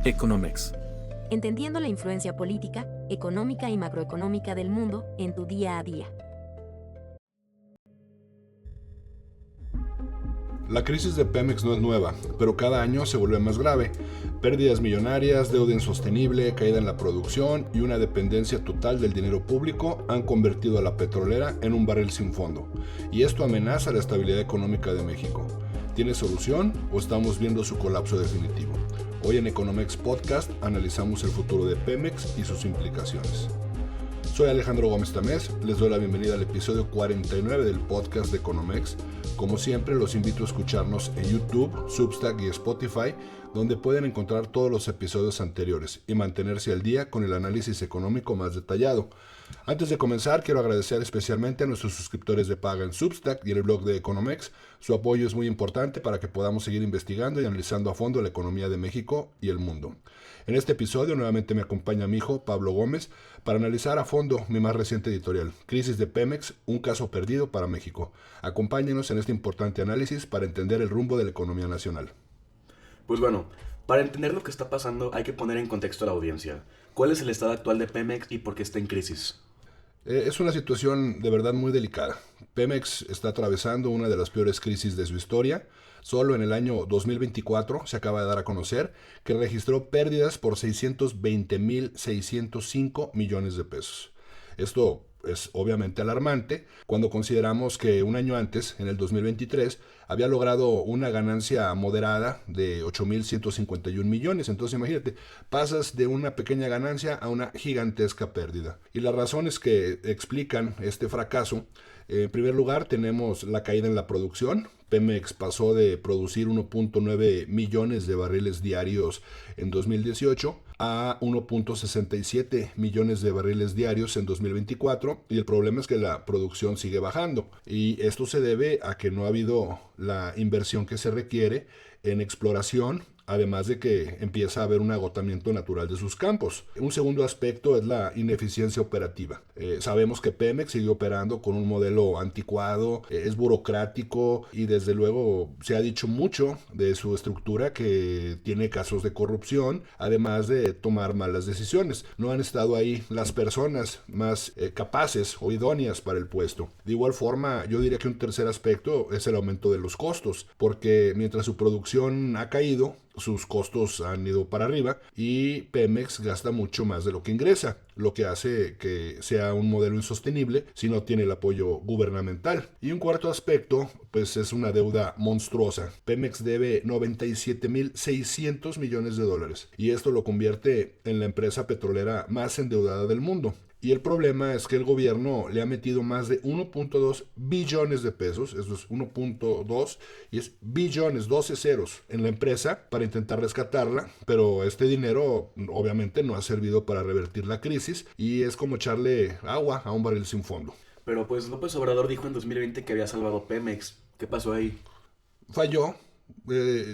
Economex. Entendiendo la influencia política, económica y macroeconómica del mundo en tu día a día. La crisis de Pemex no es nueva, pero cada año se vuelve más grave. Pérdidas millonarias, deuda insostenible, caída en la producción y una dependencia total del dinero público han convertido a la petrolera en un barril sin fondo. Y esto amenaza la estabilidad económica de México. ¿Tiene solución o estamos viendo su colapso definitivo? Hoy en Economex Podcast analizamos el futuro de Pemex y sus implicaciones. Soy Alejandro Gómez Tamés, les doy la bienvenida al episodio 49 del podcast de Economex. Como siempre, los invito a escucharnos en YouTube, Substack y Spotify, donde pueden encontrar todos los episodios anteriores y mantenerse al día con el análisis económico más detallado. Antes de comenzar, quiero agradecer especialmente a nuestros suscriptores de paga en Substack y en el blog de Economex. Su apoyo es muy importante para que podamos seguir investigando y analizando a fondo la economía de México y el mundo. En este episodio nuevamente me acompaña mi hijo, Pablo Gómez, para analizar a fondo mi más reciente editorial, Crisis de Pemex, un caso perdido para México. Acompáñenos en este importante análisis para entender el rumbo de la economía nacional. Pues bueno, para entender lo que está pasando hay que poner en contexto a la audiencia. ¿Cuál es el estado actual de Pemex y por qué está en crisis? Es una situación de verdad muy delicada. Pemex está atravesando una de las peores crisis de su historia. Solo en el año 2024 se acaba de dar a conocer que registró pérdidas por 620,605 millones de pesos. Esto es obviamente alarmante cuando consideramos que un año antes, en el 2023, había logrado una ganancia moderada de 8,151 millones. Entonces imagínate, pasas de una pequeña ganancia a una gigantesca pérdida. Y las razones que explican este fracaso, en primer lugar tenemos la caída en la producción. Pemex pasó de producir 1.9 millones de barriles diarios en 2018 a 1.67 millones de barriles diarios en 2024, y el problema es que la producción sigue bajando, y esto se debe a que no ha habido la inversión que se requiere en exploración, además de que empieza a haber un agotamiento natural de sus campos. Un segundo aspecto es la ineficiencia operativa. Sabemos que Pemex sigue operando con un modelo anticuado, es burocrático y desde luego se ha dicho mucho de su estructura que tiene casos de corrupción, además de tomar malas decisiones. No han estado ahí las personas más capaces o idóneas para el puesto. De igual forma, yo diría que un tercer aspecto es el aumento de los costos, porque mientras su producción ha caído, sus costos han ido para arriba y Pemex gasta mucho más de lo que ingresa, lo que hace que sea un modelo insostenible si no tiene el apoyo gubernamental. Y un cuarto aspecto, pues es una deuda monstruosa. Pemex debe 97,600 millones de dólares y esto lo convierte en la empresa petrolera más endeudada del mundo. Y el problema es que el gobierno le ha metido más de 1.2 billones de pesos, eso es 1.2 y es billones, 12 ceros, en la empresa para intentar rescatarla, pero este dinero obviamente no ha servido para revertir la crisis y es como echarle agua a un barril sin fondo. Pero pues López Obrador dijo en 2020 que había salvado Pemex. ¿Qué pasó ahí? Falló,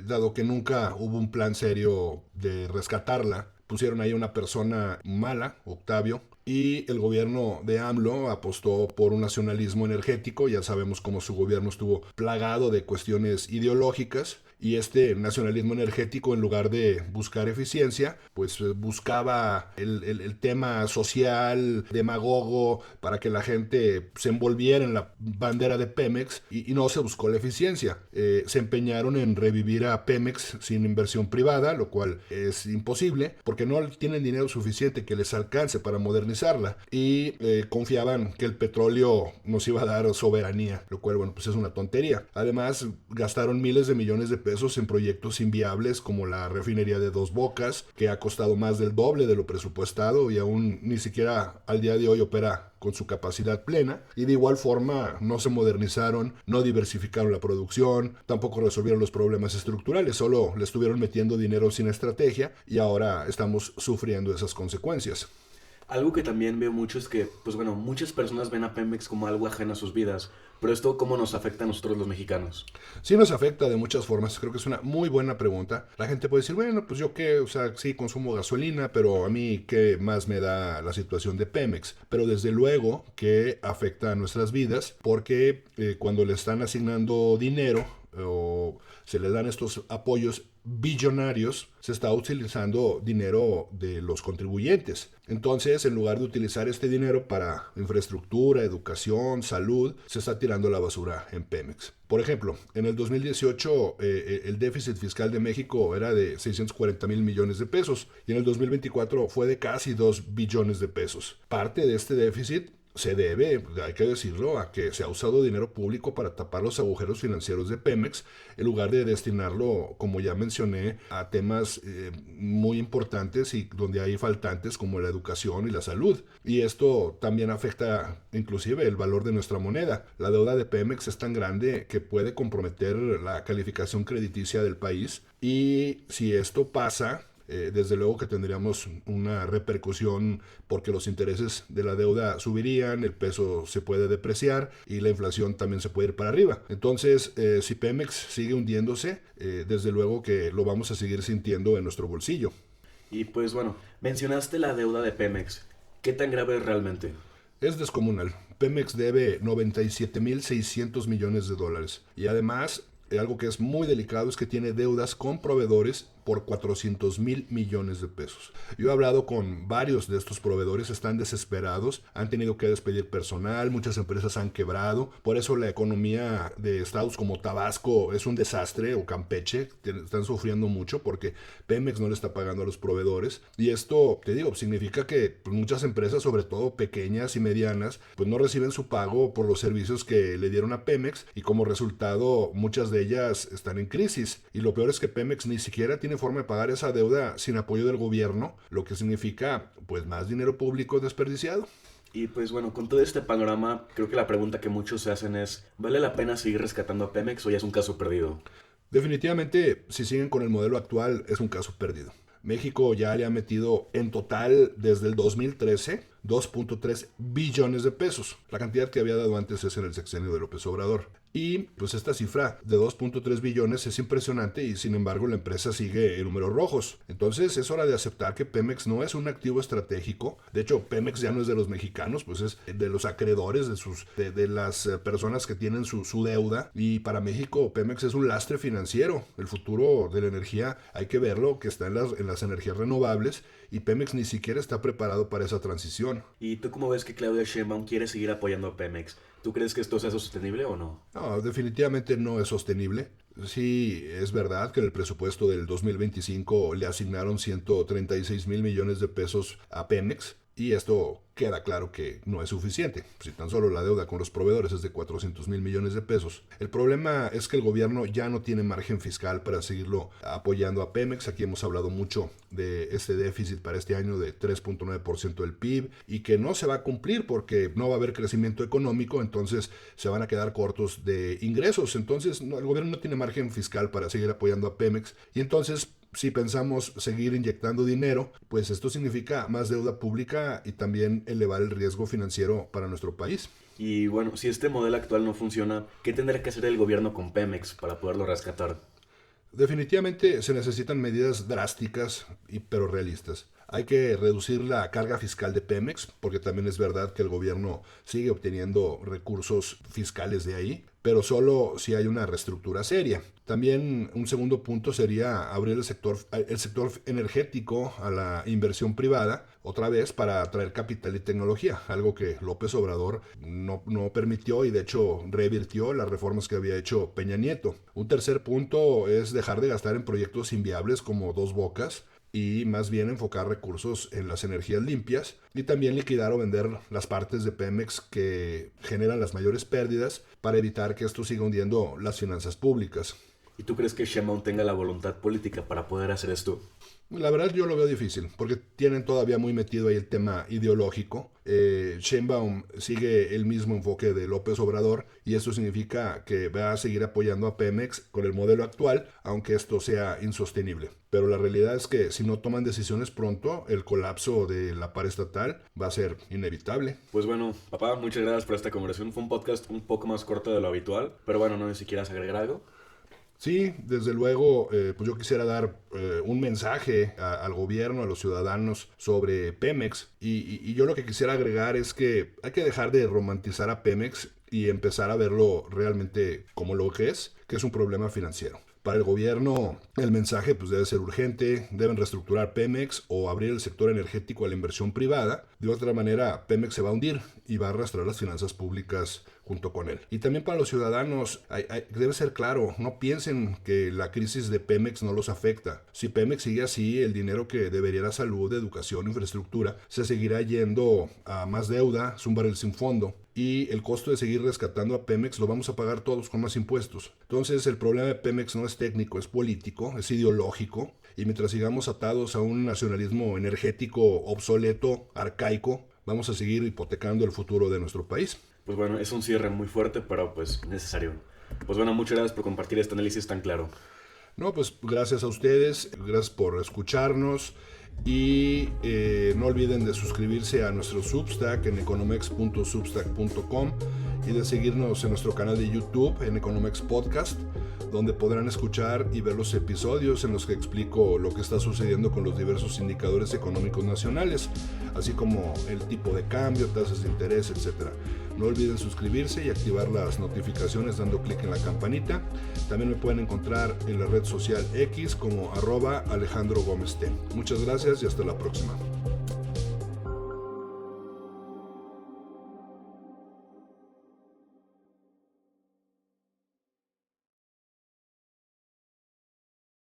dado que nunca hubo un plan serio de rescatarla. Pusieron ahí una persona mala, Octavio, y el gobierno de AMLO apostó por un nacionalismo energético. Ya sabemos cómo su gobierno estuvo plagado de cuestiones ideológicas, y este nacionalismo energético, en lugar de buscar eficiencia, pues buscaba el tema social, demagogo, para que la gente se envolviera en la bandera de Pemex, y no se buscó la eficiencia. Se empeñaron en revivir a Pemex sin inversión privada, lo cual es imposible, porque no tienen dinero suficiente que les alcance para modernizarla, y confiaban que el petróleo nos iba a dar soberanía, lo cual, bueno, pues es una tontería. Además, gastaron miles de millones de pesos en proyectos inviables como la refinería de Dos Bocas, que ha costado más del doble de lo presupuestado y aún ni siquiera al día de hoy opera con su capacidad plena. Y de igual forma no se modernizaron, no diversificaron la producción, tampoco resolvieron los problemas estructurales, solo le estuvieron metiendo dinero sin estrategia y ahora estamos sufriendo esas consecuencias. Algo que también veo mucho es que, pues bueno, muchas personas ven a Pemex como algo ajeno a sus vidas. Pero esto, ¿cómo nos afecta a nosotros los mexicanos? Sí nos afecta de muchas formas. Creo que es una muy buena pregunta. La gente puede decir, bueno, pues yo qué, o sea, sí consumo gasolina, pero a mí qué más me da la situación de Pemex. Pero desde luego que afecta a nuestras vidas porque cuando le están asignando dinero o se le dan estos apoyos billonarios, se está utilizando dinero de los contribuyentes. Entonces, en lugar de utilizar este dinero para infraestructura, educación, salud, se está tirando la basura en Pemex. Por ejemplo, en el 2018 el déficit fiscal de México era de 640,000 millones de pesos y en el 2024 fue de casi 2 billones de pesos. Parte de este déficit se debe, hay que decirlo, a que se ha usado dinero público para tapar los agujeros financieros de Pemex, en lugar de destinarlo, como ya mencioné, a temas muy importantes y donde hay faltantes como la educación y la salud. Y esto también afecta inclusive el valor de nuestra moneda. La deuda de Pemex es tan grande que puede comprometer la calificación crediticia del país, y si esto pasa, desde luego que tendríamos una repercusión porque los intereses de la deuda subirían, el peso se puede depreciar y la inflación también se puede ir para arriba. Entonces, si Pemex sigue hundiéndose, desde luego que lo vamos a seguir sintiendo en nuestro bolsillo. Y pues bueno, mencionaste la deuda de Pemex. ¿Qué tan grave es realmente? Es descomunal. Pemex debe 97,600 millones de dólares. Y además, algo que es muy delicado es que tiene deudas con proveedores por 400,000 millones de pesos. Yo he hablado con varios de estos proveedores, están desesperados, han tenido que despedir personal, muchas empresas han quebrado, por eso la economía de estados como Tabasco es un desastre, o Campeche, están sufriendo mucho porque Pemex no le está pagando a los proveedores, y esto, te digo, significa que muchas empresas, sobre todo pequeñas y medianas, pues no reciben su pago por los servicios que le dieron a Pemex, y como resultado muchas de ellas están en crisis, y lo peor es que Pemex ni siquiera tiene forma de pagar esa deuda sin apoyo del gobierno, lo que significa pues más dinero público desperdiciado. Y pues bueno, con todo este panorama, creo que la pregunta que muchos se hacen es, ¿vale la pena seguir rescatando a Pemex o ya es un caso perdido? Definitivamente, si siguen con el modelo actual, es un caso perdido. México ya le ha metido en total desde el 2013 2.3 billones de pesos. La cantidad que había dado antes es en el sexenio de López Obrador. Y pues esta cifra de 2.3 billones es impresionante, y sin embargo la empresa sigue en números rojos. Entonces es hora de aceptar que Pemex no es un activo estratégico. De hecho, Pemex ya no es de los mexicanos, pues es de los acreedores, de las personas que tienen su deuda. Y para México Pemex es un lastre financiero. El futuro de la energía hay que verlo, que está en las energías renovables, y Pemex ni siquiera está preparado para esa transición. ¿Y tú cómo ves que Claudia Sheinbaum quiere seguir apoyando a Pemex? ¿Tú crees que esto sea sostenible o no? No, definitivamente no es sostenible. Sí, es verdad que en el presupuesto del 2025 le asignaron 136,000 millones de pesos a Pemex, y esto queda claro que no es suficiente, si tan solo la deuda con los proveedores es de 400,000 millones de pesos. El problema es que el gobierno ya no tiene margen fiscal para seguirlo apoyando a Pemex. Aquí hemos hablado mucho de este déficit para este año de 3.9% del PIB, y que no se va a cumplir porque no va a haber crecimiento económico, entonces se van a quedar cortos de ingresos. Entonces el gobierno no tiene margen fiscal para seguir apoyando a Pemex, y entonces si pensamos seguir inyectando dinero, pues esto significa más deuda pública y también elevar el riesgo financiero para nuestro país. Y bueno, si este modelo actual no funciona, ¿qué tendrá que hacer el gobierno con Pemex para poderlo rescatar? Definitivamente se necesitan medidas drásticas pero realistas. Hay que reducir la carga fiscal de Pemex, porque también es verdad que el gobierno sigue obteniendo recursos fiscales de ahí, pero solo si hay una reestructura seria. También un segundo punto sería abrir el sector energético a la inversión privada, otra vez para atraer capital y tecnología, algo que López Obrador no permitió, y de hecho revirtió las reformas que había hecho Peña Nieto. Un tercer punto es dejar de gastar en proyectos inviables como Dos Bocas, y más bien enfocar recursos en las energías limpias, y también liquidar o vender las partes de Pemex que generan las mayores pérdidas para evitar que esto siga hundiendo las finanzas públicas. ¿Y tú crees que Sheinbaum tenga la voluntad política para poder hacer esto? La verdad yo lo veo difícil, porque tienen todavía muy metido ahí el tema ideológico. Sheinbaum sigue el mismo enfoque de López Obrador, y esto significa que va a seguir apoyando a Pemex con el modelo actual, aunque esto sea insostenible. Pero la realidad es que si no toman decisiones pronto, el colapso de la paraestatal va a ser inevitable. Pues bueno, papá, muchas gracias por esta conversación. Fue un podcast un poco más corto de lo habitual, pero bueno, no sé si quieras agregar algo. Sí, desde luego, pues yo quisiera dar un mensaje al gobierno, a los ciudadanos sobre Pemex, y yo lo que quisiera agregar es que hay que dejar de romantizar a Pemex y empezar a verlo realmente como lo que es que es un problema financiero. Para el gobierno, el mensaje pues, debe ser urgente, deben reestructurar Pemex o abrir el sector energético a la inversión privada. De otra manera, Pemex se va a hundir y va a arrastrar las finanzas públicas junto con él. Y también para los ciudadanos, debe ser claro, no piensen que la crisis de Pemex no los afecta. Si Pemex sigue así, el dinero que debería ir a salud, educación, infraestructura, se seguirá yendo a más deuda, es un barril sin fondo. Y el costo de seguir rescatando a Pemex lo vamos a pagar todos con más impuestos. Entonces el problema de Pemex no es técnico, es político, es ideológico. Y mientras sigamos atados a un nacionalismo energético obsoleto, arcaico, vamos a seguir hipotecando el futuro de nuestro país. Pues bueno, es un cierre muy fuerte, pero pues necesario. Pues bueno, muchas gracias por compartir este análisis tan claro. No, pues gracias a ustedes, gracias por escucharnos. Y no olviden de suscribirse a nuestro Substack en economex.substack.com y de seguirnos en nuestro canal de YouTube en Economex Podcast, donde podrán escuchar y ver los episodios en los que explico lo que está sucediendo con los diversos indicadores económicos nacionales, así como el tipo de cambio, tasas de interés, etc. No olviden suscribirse y activar las notificaciones dando clic en la campanita. También me pueden encontrar en la red social X como @AlejandroGómezT. Muchas gracias y hasta la próxima.